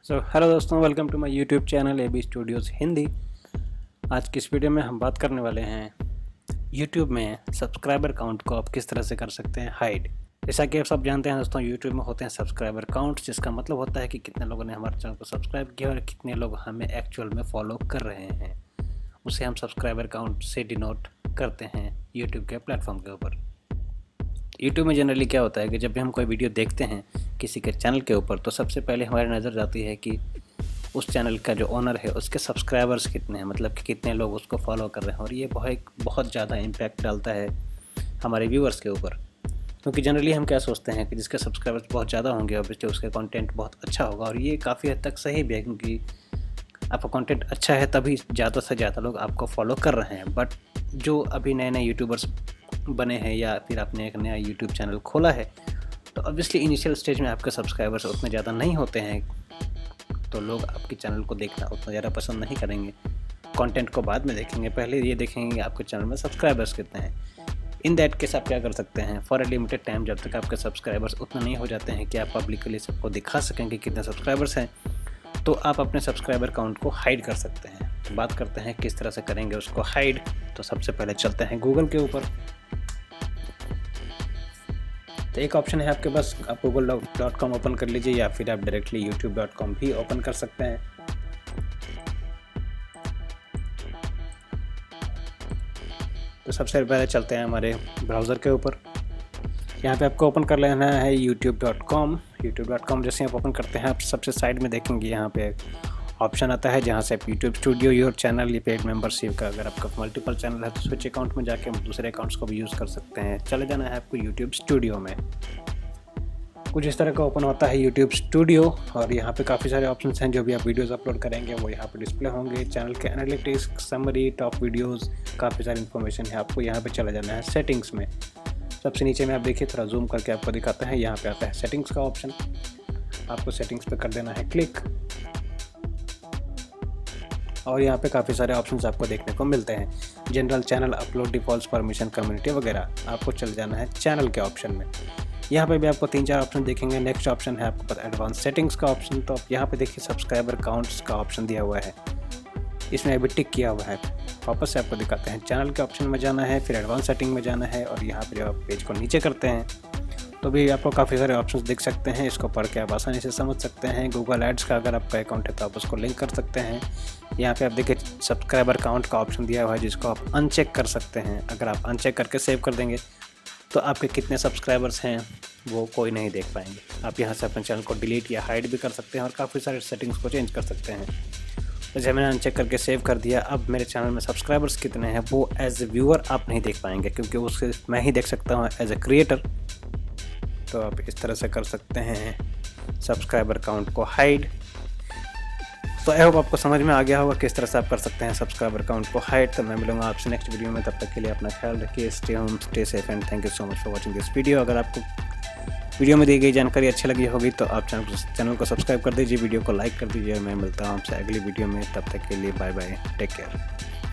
Hello दोस्तों, welcome to my YouTube channel AB studios Hindi. आज की इस वीडियो में हम बात करने वाले हैं यूट्यूब में सब्सक्राइबर काउंट को आप किस तरह से कर सकते हैं हाइड। जैसा कि आप सब जानते हैं दोस्तों, यूट्यूब में होते हैं सब्सक्राइबर काउंट, जिसका मतलब होता है कि कितने लोगों ने हमारे चैनल को सब्सक्राइब किया और कितने लोग हमें एक्चुअल में फॉलो कर रहे हैं। उसे हम सब्सक्राइबर काउंट से डिनोट करते हैं यूट्यूब के प्लेटफॉर्म के ऊपर। यूट्यूब में जनरली क्या होता है कि जब भी हम कोई वीडियो देखते हैं किसी के चैनल के ऊपर, तो सबसे पहले हमारी नज़र जाती है कि उस चैनल का जो ओनर है उसके सब्सक्राइबर्स कितने हैं, मतलब कि कितने लोग उसको फॉलो कर रहे हैं। और ये बहुत ज़्यादा इम्पैक्ट डालता है हमारे व्यूअर्स के ऊपर, क्योंकि जनरली हम क्या सोचते हैं कि जिसके सब्सक्राइबर्स बहुत ज़्यादा होंगे ऑब्वियसली उसका कंटेंट बहुत अच्छा होगा। और ये काफ़ी हद तक सही भी है, क्योंकि आपका कंटेंट अच्छा है तभी ज़्यादा से ज़्यादा लोग आपको फॉलो कर रहे हैं। बट जो अभी नए नए यूट्यूबर्स बने हैं या फिर आपने एक नया यूट्यूब चैनल खोला है, तो ऑब्वियसली इनिशियल स्टेज में आपके सब्सक्राइबर्स उतने ज़्यादा नहीं होते हैं, तो लोग आपके चैनल को देखना उतना ज़्यादा पसंद नहीं करेंगे। कंटेंट को बाद में देखेंगे, पहले ये देखेंगे कि आपके चैनल में सब्सक्राइबर्स कितने हैं। इन दैट केस आप क्या कर सकते हैं, फॉर अ लिमिटेड टाइम, जब तक आपके सब्सक्राइबर्स उतने नहीं हो जाते हैं कि आप पब्लिकली सबको दिखा सकें कि कितने सब्सक्राइबर्स हैं, तो आप अपने सब्सक्राइबर काउंट को हाइड कर सकते हैं। तो बात करते हैं किस तरह से करेंगे उसको हाइड। तो सबसे पहले चलते हैं गूगल के ऊपर। तो एक ऑप्शन है आपके पास, आप google.com ओपन कर लीजिए या फिर आप डायरेक्टली youtube.com भी ओपन कर सकते हैं। तो सबसे पहले चलते हैं हमारे ब्राउज़र के ऊपर। यहाँ पे आपको ओपन कर लेना है youtube.com। जैसे आप ओपन करते हैं, आप सबसे साइड में देखेंगे यहाँ पे ऑप्शन आता है जहाँ से आप यूट्यूब स्टूडियो, योर चैनल, ये पेड मेंबरशिप का, अगर आपका मल्टीपल चैनल है तो स्विच अकाउंट में जाके दूसरे अकाउंट्स को भी यूज़ कर सकते हैं। चले जाना है आपको यूट्यूब स्टूडियो में। कुछ इस तरह का ओपन होता है यूट्यूब स्टूडियो, और यहाँ पे काफ़ी सारे ऑप्शंस हैं। जो भी आप वीडियोस अपलोड करेंगे वो यहाँ पे डिस्प्ले होंगे। चैनल के एनालिटिक्स, समरी, टॉप वीडियोस, काफ़ी सारी इन्फॉर्मेशन है। आपको यहाँ पे चला जाना है सेटिंग्स में। सबसे नीचे में आप देखिए, थोड़ा जूम करके आपको दिखाते हैं, यहाँ पे आता है सेटिंग्स का ऑप्शन। आपको सेटिंग्स पे कर देना है क्लिक, और यहाँ पे काफ़ी सारे ऑप्शंस आपको देखने को मिलते हैं। General, channel, upload, defaults, permission, community वगैरह। आपको चल जाना है चैनल के ऑप्शन में। यहाँ पे भी आपको 3-4 ऑप्शन देखेंगे। नेक्स्ट ऑप्शन है आपके पास एडवांस सेटिंग्स का ऑप्शन। तो आप यहाँ पे देखिए सब्सक्राइबर काउंट्स का ऑप्शन दिया हुआ है, इसमें अभी टिक किया हुआ है। वापस से आपको दिखाते हैं, चैनल के ऑप्शन में जाना है, फिर एडवांस सेटिंग में जाना है, और यहाँ पर जब आप पेज को नीचे करते हैं तो भी आपको काफ़ी सारे ऑप्शंस दिख सकते हैं। इसको पढ़ के आप आसानी से समझ सकते हैं। गूगल एड्स का अगर आपका अकाउंट है तो आप उसको लिंक कर सकते हैं। यहाँ पे आप देखिए सब्सक्राइबर काउंट का ऑप्शन दिया हुआ है, जिसको आप अनचेक कर सकते हैं। अगर आप अनचेक करके सेव कर देंगे तो आपके कितने सब्सक्राइबर्स हैं वो कोई नहीं देख पाएंगे। आप यहाँ से अपने चैनल को डिलीट या हाइड भी कर सकते हैं, और काफ़ी सारे सेटिंग्स को चेंज कर सकते हैं। जैसे मैंने अनचेक करके सेव कर दिया, अब मेरे चैनल में सब्सक्राइबर्स कितने हैं वो एज ए व्यूअर आप नहीं देख पाएंगे, क्योंकि वो सिर्फ मैं ही देख सकता हूँ एज ए क्रिएटर। तो आप इस तरह से कर सकते हैं सब्सक्राइबर काउंट को हाइड। तो आई होप आपको समझ में आ गया होगा किस तरह से आप कर सकते हैं सब्सक्राइबर काउंट को हाइड। तो मैं मिलूंगा आपसे नेक्स्ट वीडियो में, तब तक के लिए अपना ख्याल रखिए। Stay home, stay safe, and thank you so much for watching this video. अगर आपको वीडियो में दी गई जानकारी अच्छी लगी होगी तो आप चैनल को सब्सक्राइब कर दीजिए, वीडियो को लाइक कर दीजिए, और मैं मिलता हूँ आपसे अगली वीडियो में। तब तक के लिए बाय बाय, टेक केयर।